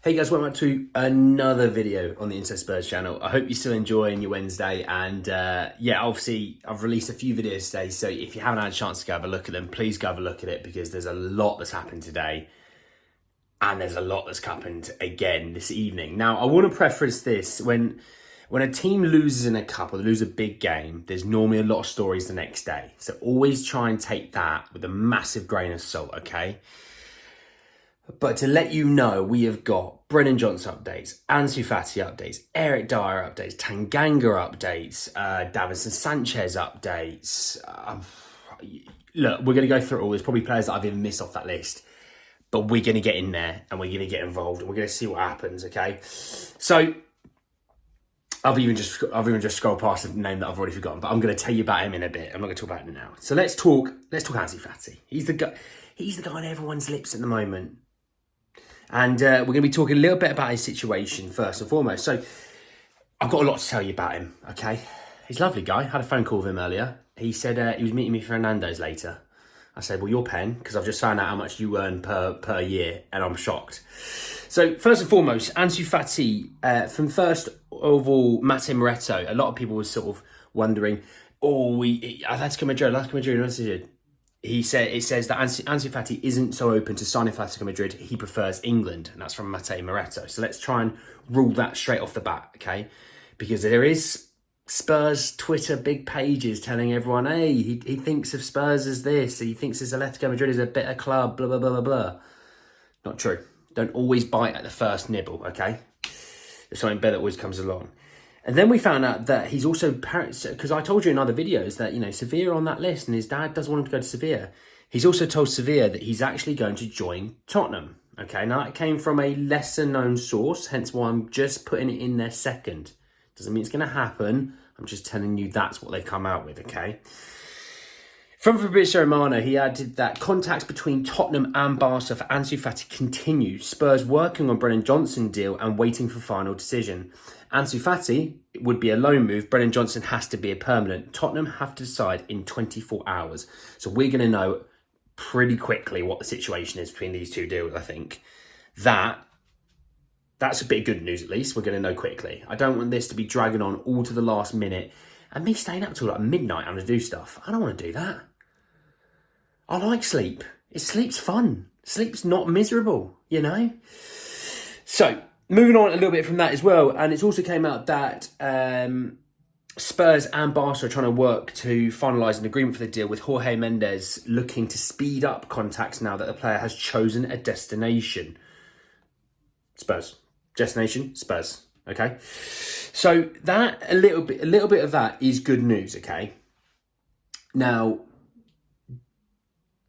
Hey guys, welcome back to another video on the Inside Spurs channel. I hope you're still enjoying your Wednesday, and yeah, obviously I've released a few videos today, so if you haven't had a chance to go have a look at them, please go have a look at it, because there's a lot that's happened today and there's a lot that's happened again this evening. Now, I want to preface this: when a team loses in a cup or they lose a big game, there's normally a lot of stories the next day, so always try and take that with a massive grain of salt, okay? But to let you know, we have got Brennan Johnson updates, Ansu Fati updates, Eric Dier updates, Tanganga updates, Davinson Sanchez updates. Look, we're going to go through all. There's probably players that I've even missed off that list. But we're going to get in there and we're going to get involved and we're going to see what happens, okay? So, I've even just scrolled past a name that I've already forgotten, but I'm going to tell you about him in a bit. I'm not going to talk about him now. So let's talk Ansu Fati. He's the guy on everyone's lips at the moment. And we're going to be talking a little bit about his situation first and foremost. So I've got a lot to tell you about him, okay? He's a lovely guy. I had a phone call with him earlier. He said he was meeting me for Nando's later. I said, well, you're paying, because I've just found out how much you earn per year, and I'm shocked. So first and foremost, Ansu Fati, from first of all, Matteo Moretto, a lot of people were sort of wondering, Atletico Madrid. It says that Ansu Fati isn't so open to signing for Atletico Madrid. He prefers England, and that's from Matteo Moretto. So let's try and rule that straight off the bat, okay? Because there is Spurs Twitter big pages telling everyone, hey, he thinks of Spurs as this. He thinks of Atletico Madrid as a better club, blah, blah, blah, blah, blah. Not true. Don't always bite at the first nibble, okay? There's something better that always comes along. And then we found out that he's also, because I told you in other videos that, you know, Sevilla on that list and his dad doesn't want him to go to Sevilla. He's also told Sevilla that he's actually going to join Tottenham. Okay, now that came from a lesser known source, hence why I'm just putting it in there second. Doesn't mean it's going to happen. I'm just telling you that's what they've come out with, okay? From Fabrizio Romano, he added that contacts between Tottenham and Barca for Ansu Fati continue. Spurs working on Brennan Johnson deal and waiting for final decision. Ansu Fati would be a loan move. Brennan Johnson has to be a permanent. Tottenham have to decide in 24 hours. So we're going to know pretty quickly what the situation is between these two deals, I think. That's a bit of good news, at least. We're going to know quickly. I don't want this to be dragging on all to the last minute and me staying up till like midnight having to do stuff. I don't want to do that. I like sleep. Sleep's fun. Sleep's not miserable, you know? So, moving on a little bit from that as well, and it's also came out that Spurs and Barca are trying to work to finalise an agreement for the deal, with Jorge Mendes looking to speed up contacts now that the player has chosen a destination. Spurs. Destination, Spurs. Okay? So, that, a little bit of that is good news, okay? Now,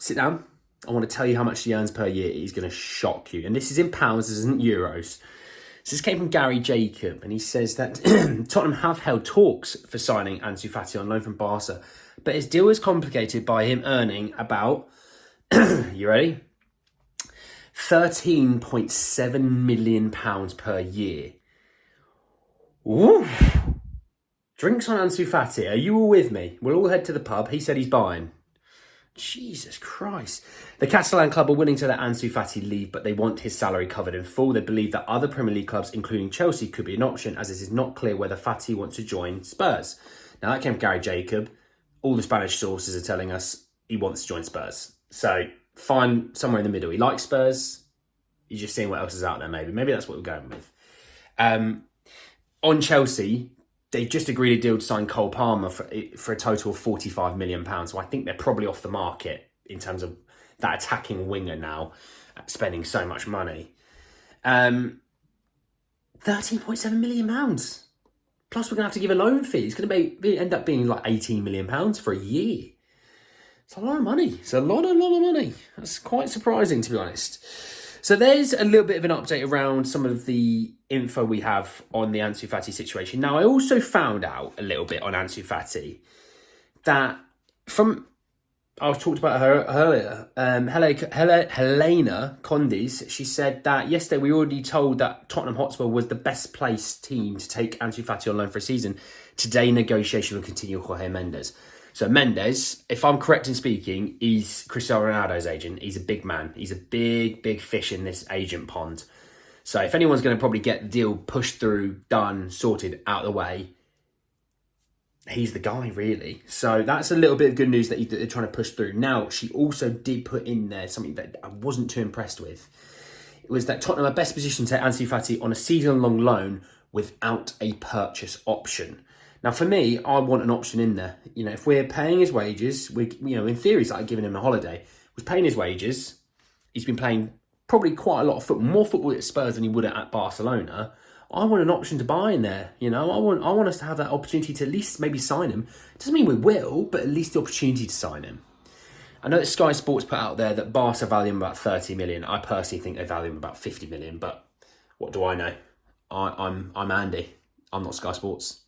sit down. I want to tell you how much he earns per year. He's going to shock you. And this is in pounds, this isn't euros. So this came from Gary Jacob, and he says that Tottenham have held talks for signing Ansu Fati on loan from Barca, but his deal is complicated by him earning about, you ready? £13.7 million per year. Ooh. Drinks on Ansu Fati. Are you all with me? We'll all head to the pub. He said he's buying. Jesus Christ. The Catalan club are willing to let Ansu Fati leave, but they want his salary covered in full. They believe that other Premier League clubs, including Chelsea, could be an option, as it is not clear whether Fati wants to join Spurs. Now, that came from Gary Jacob. All the Spanish sources are telling us he wants to join Spurs. So, find somewhere in the middle. He likes Spurs. He's just seeing what else is out there, maybe. Maybe that's what we're going with. On Chelsea, they've just agreed a deal to sign Cole Palmer for a total of £45 million. So I think they're probably off the market in terms of that attacking winger now, spending so much money. £13.7 million. Plus, we're going to have to give a loan fee. It's going to end up being like £18 million for a year. It's a lot of money. It's a lot of money. That's quite surprising, to be honest. So there's a little bit of an update around some of the info we have on the Ansu Fati situation. Now, I also found out a little bit on Ansu Fati that I talked about her earlier, Helena Condis, she said that yesterday we already told that Tottenham Hotspur was the best placed team to take Ansu Fati on loan for a season. Today, negotiation will continue with Jorge Mendes. So Mendes, if I'm correct in speaking, he's Cristiano Ronaldo's agent. He's a big man. He's a big fish in this agent pond. So if anyone's going to probably get the deal pushed through, done, sorted, out of the way, he's the guy, really. So that's a little bit of good news that they're trying to push through. Now, she also did put in there something that I wasn't too impressed with. It was that Tottenham are best positioned to take Ansu Fati on a season-long loan without a purchase option. Now, for me, I want an option in there. You know, if we're paying his wages, in theory, it's like giving him a holiday. We're paying his wages. He's been playing probably quite a lot of football, more football at Spurs than he would at Barcelona. I want an option to buy in there. You know, I want us to have that opportunity to at least maybe sign him. Doesn't mean we will, but at least the opportunity to sign him. I know that Sky Sports put out there that Barca value him about 30 million. I personally think they value him about 50 million, but what do I know? I'm Andy. I'm not Sky Sports.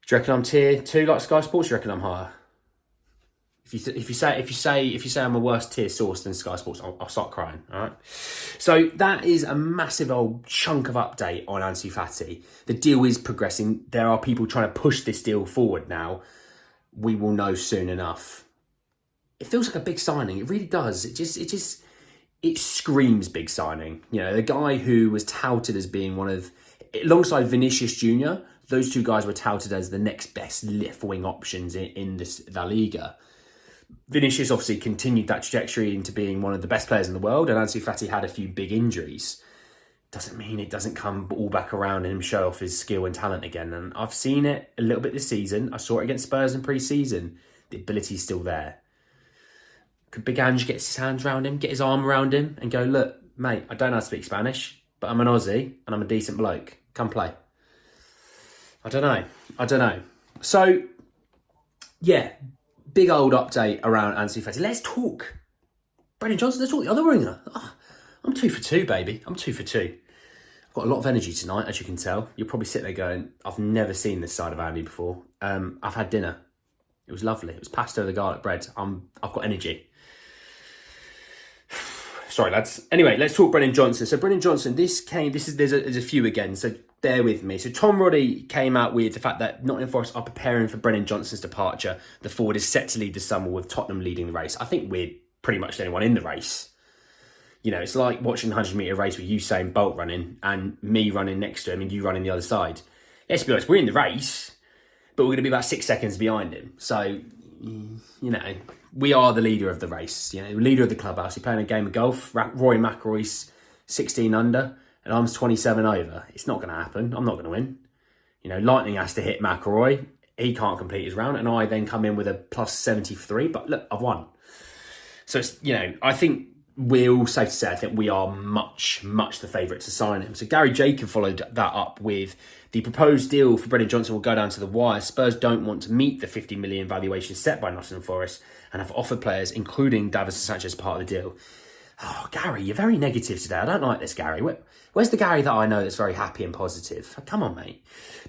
Do you reckon I'm tier 2 like Sky Sports? Do you reckon I'm higher? If you say I'm a worse tier source than Sky Sports, I'll start crying. All right. So that is a massive old chunk of update on Ansu Fati. The deal is progressing. There are people trying to push this deal forward now. We will know soon enough. It feels like a big signing. It really does. It screams big signing. You know, the guy who was touted as being one of, alongside Vinicius Jr., those two guys were touted as the next best left wing options in this La Liga. Vinicius obviously continued that trajectory into being one of the best players in the world, and Ansu Fati had a few big injuries. Doesn't mean it doesn't come all back around and him show off his skill and talent again. And I've seen it a little bit this season. I saw it against Spurs in pre-season. The ability's still there. Could Big Ange get his hands around him, get his arm around him and go, look, mate, I don't know how to speak Spanish, but I'm an Aussie and I'm a decent bloke. Come play. I don't know. So, yeah, big old update around Ansu Fati. Let's talk Brennan Johnson. Let's talk the other winger. Oh, I'm 2 for 2, baby. I'm 2 for 2. I've got a lot of energy tonight, as you can tell. You're probably sitting there going, I've never seen this side of Andy before. I've had dinner. It was lovely. It was pasta with the garlic bread. I've got energy. Sorry, lads. Anyway, let's talk Brennan Johnson. So Brennan Johnson, there's a few again, so bear with me. So Tom Roddy came out with the fact that Nottingham Forest are preparing for Brennan Johnson's departure. The forward is set to lead the summer with Tottenham leading the race. I think we're pretty much the only one in the race. You know, it's like watching a 100-metre race with Usain Bolt running and me running next to him and you running the other side. Let's be honest, we're in the race, but we're going to be about 6 seconds behind him. So, you know, we are the leader of the race. You know, leader of the clubhouse. You're playing a game of golf. Rory McIlroy's 16 under and I'm 27 over. It's not going to happen. I'm not going to win. You know, Lightning has to hit McIlroy. He can't complete his round. And I then come in with a plus 73. But look, I've won. So, it's, you know, I think we're all safe to say, I think we are much the favourite to sign him. So Gary Jacob followed that up with the proposed deal for Brennan Johnson will go down to the wire. Spurs don't want to meet the 50 million valuation set by Nottingham Forest and have offered players, including Davinson Sanchez, part of the deal. Oh, Gary, you're very negative today. I don't like this, Gary. Where's the Gary that I know that's very happy and positive? Come on, mate.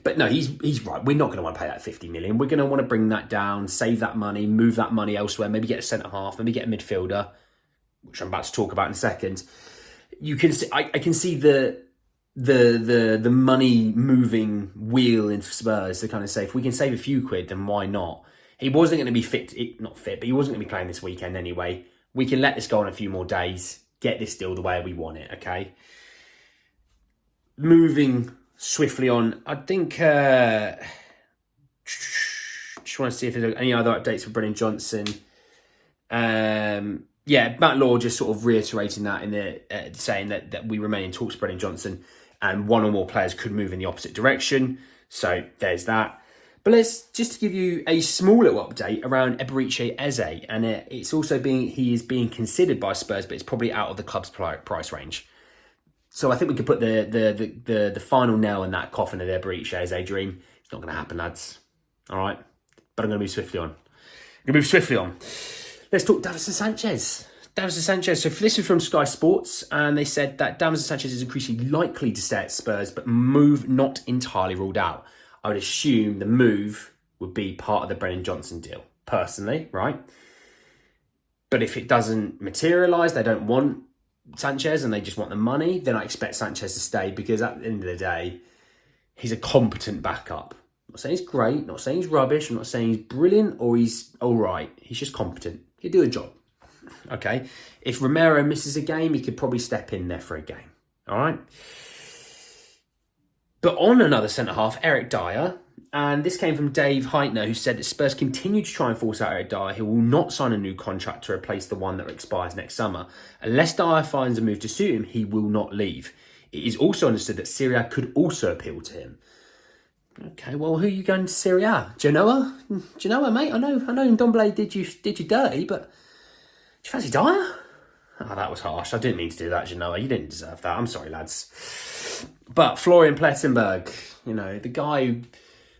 But no, he's right. We're not going to want to pay that 50 million. We're going to want to bring that down, save that money, move that money elsewhere, maybe get a centre-half, maybe get a midfielder, which I'm about to talk about in a second. You can see, I can see the money moving wheel in Spurs to kind of say, if we can save a few quid, then why not? He wasn't going to be not fit, but he wasn't going to be playing this weekend anyway. We can let this go on a few more days, get this deal the way we want it, okay? Moving swiftly on, I think, just want to see if there's any other updates for Brennan Johnson. Yeah, Matt Law just sort of reiterating that in the saying that we remain in talks with Brennan Johnson and one or more players could move in the opposite direction. So there's that. But let's just give you a small little update around Eberechi Eze, and he is being considered by Spurs, but it's probably out of the club's price range. So I think we could put the final nail in that coffin of the Eberechi Eze dream. It's not going to happen, lads. All right, but I'm going to move swiftly on. Let's talk Davinson Sanchez. So this is from Sky Sports, and they said that Davinson Sanchez is increasingly likely to stay at Spurs, but move not entirely ruled out. I would assume the move would be part of the Brennan Johnson deal, personally, right? But if it doesn't materialise, they don't want Sanchez and they just want the money, then I expect Sanchez to stay because at the end of the day, he's a competent backup. I'm not saying he's great, not saying he's rubbish, I'm not saying he's brilliant or he's all right. He's just competent. He'll do a job. Okay? If Romero misses a game, he could probably step in there for a game. All right. But on another centre-half, Eric Dier, and this came from Dave Heitner, who said that Spurs continue to try and force out Eric Dier, who will not sign a new contract to replace the one that expires next summer. Unless Dier finds a move to suit him, he will not leave. It is also understood that Serie A could also appeal to him. Okay, well, who are you going to Serie A? Genoa? Genoa, mate? I know Ndombele did you dirty, but do you fancy Dier? Oh, that was harsh. I didn't mean to do that, Genoa. You didn't deserve that. I'm sorry, lads. But Florian Plettenberg, the guy who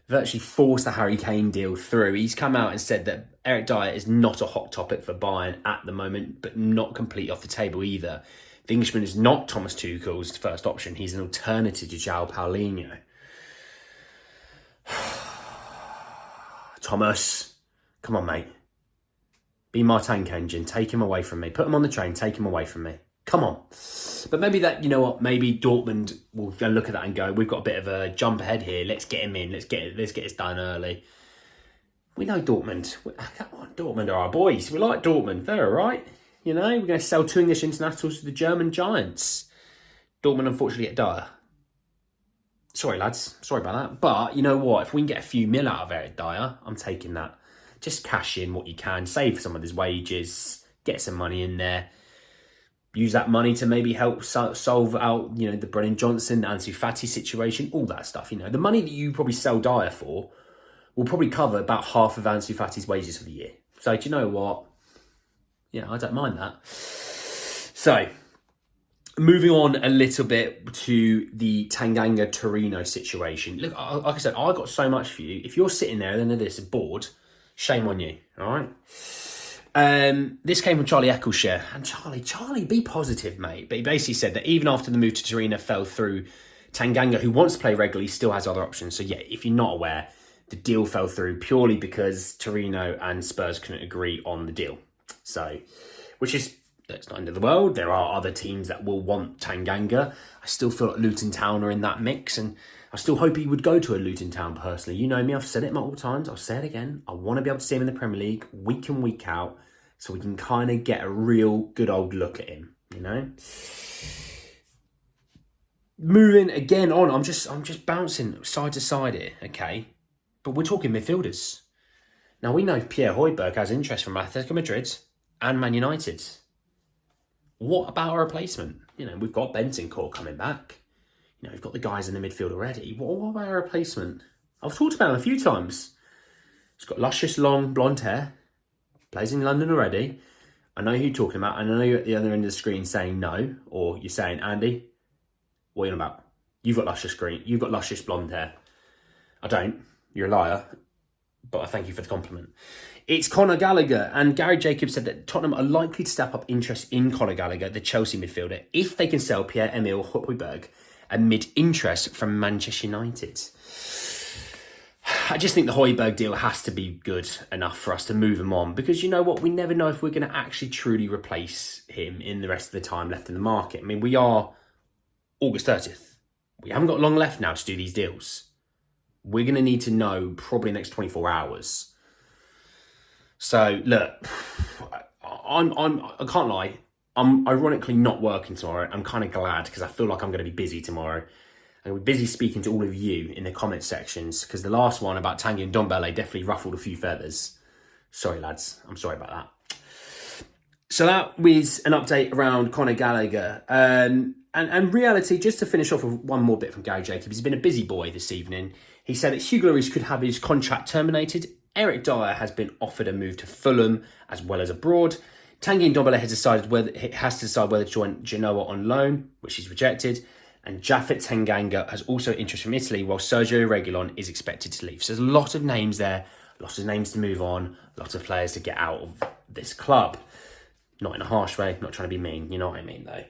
virtually forced the Harry Kane deal through, he's come out and said that Eric Dier is not a hot topic for Bayern at the moment, but not completely off the table either. The Englishman is not Thomas Tuchel's first option. He's an alternative to João Paulinho. Thomas, come on, mate. Be my tank engine. Take him away from me. Put him on the train. Take him away from me. Come on. But maybe that, maybe Dortmund will go look at that and go, we've got a bit of a jump ahead here. Let's get him in. Let's get this done early. We know Dortmund. Come on, Dortmund are our boys. We like Dortmund. They're all right. We're going to sell 2 English internationals to the German giants. Dortmund, unfortunately, get Dier. Sorry, lads. Sorry about that. But you know what? If we can get a few mil out of Eric Dier, I'm taking that. Just cash in what you can. Save some of his wages. Get some money in there. Use that money to maybe help solve out, the Brennan Johnson, Ansu Fati situation. All that stuff, The money that you probably sell Dier for will probably cover about half of Ansu Fati's wages for the year. So do you know what? Yeah, I don't mind that. So, moving on a little bit to the Tanganga Torino situation. Look, like I said, I got so much for you. If you're sitting there at the end of this bored, shame on you, all right? This came from Charlie Eccleshare. And Charlie, be positive, mate. But he basically said that even after the move to Torino fell through, Tanganga, who wants to play regularly, still has other options. So yeah, if you're not aware, the deal fell through purely because Torino and Spurs couldn't agree on the deal. So, that's not the end of the world. There are other teams that will want Tanganga. I still feel like Luton Town are in that mix, and I still hope he would go to a Luton Town personally. You know me, I've said it multiple times. I'll say it again. I want to be able to see him in the Premier League week in, week out, so we can kind of get a real good old look at him, Moving again on, I'm just bouncing side to side here, okay? But we're talking midfielders. Now, we know Pierre Højbjerg has interest from Atletico Madrid and Man United. What about a replacement? We've got Bentancur coming back. We've got the guys in the midfield already. What about a replacement? I've talked about him a few times. He's got luscious, long, blonde hair. Plays in London already. I know who you're talking about. And I know you're at the other end of the screen saying no. Or you're saying, Andy, what are you on about? You've got luscious blonde hair. I don't. You're a liar. But I thank you for the compliment. It's Conor Gallagher, and Gary Jacobs said that Tottenham are likely to step up interest in Conor Gallagher, the Chelsea midfielder, if they can sell Pierre-Emile Højbjerg amid interest from Manchester United. I just think the Højbjerg deal has to be good enough for us to move him on, because you know what? We never know if we're going to actually truly replace him in the rest of the time left in the market. I mean, we are August 30th. We haven't got long left now to do these deals. We're going to need to know probably the next 24 hours. So, look, I can't lie. I'm ironically not working tomorrow. I'm kind of glad because I feel like I'm going to be busy tomorrow. I'm going to be busy speaking to all of you in the comment sections because the last one about Tanguy and Ndombele definitely ruffled a few feathers. Sorry, lads. I'm sorry about that. So that was an update around Conor Gallagher. And reality, just to finish off with one more bit from Gary Jacobs, he's been a busy boy this evening. He said that lloris could have his contract terminated. Eric Dier has been offered a move to Fulham as well as abroad. Tanguy Ndombele has to decide whether to join Genoa on loan, which he's rejected. And Japhet Tanganga has also interest from Italy, while Sergio Reguilón is expected to leave. So there's a lot of names there, lots of names to move on, lots of players to get out of this club. Not in a harsh way, not trying to be mean, you know what I mean though.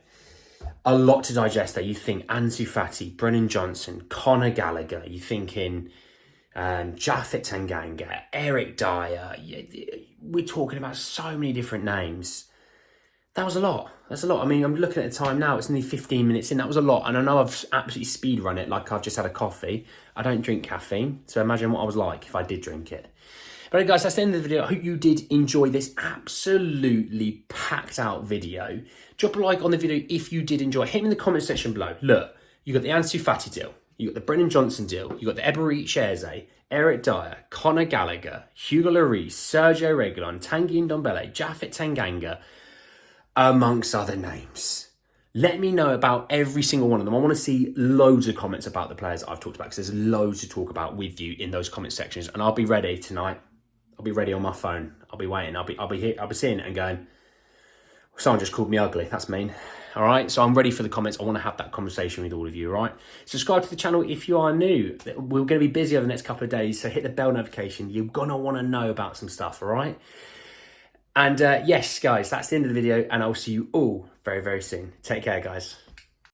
A lot to digest there. You think Ansu Fati, Brennan Johnson, Conor Gallagher, you're thinking Japhet Tanganga, Eric Dier. We're talking about so many different names. That was a lot. That's a lot. I mean, I'm looking at the time now. It's nearly 15 minutes in. That was a lot. And I know I've absolutely speed run it like I've just had a coffee. I don't drink caffeine. So imagine what I was like if I did drink it. But guys, that's the end of the video. I hope you did enjoy this absolutely packed out video. Drop a like on the video if you did enjoy. Hit me in the comment section below. Look, you got the Ansu Fati deal. You got the Brennan Johnson deal. You got the Ebery Eze, Eric Dier, Conor Gallagher, Hugo Lloris, Sergio Reguilón, Tanguy Ndombele, Japhet Tanganga, amongst other names. Let me know about every single one of them. I want to see loads of comments about the players that I've talked about, because there's loads to talk about with you in those comment sections. And I'll be ready tonight. I'll be ready on my phone. I'll be waiting. I'll be here. I'll be seeing it and going, someone just called me ugly. That's mean. All right. So I'm ready for the comments. I want to have that conversation with all of you. All right. Subscribe to the channel if you are new. We're going to be busy over the next couple of days. So hit the bell notification. You're going to want to know about some stuff. All right. And yes, guys, that's the end of the video. And I'll see you all very, very soon. Take care, guys.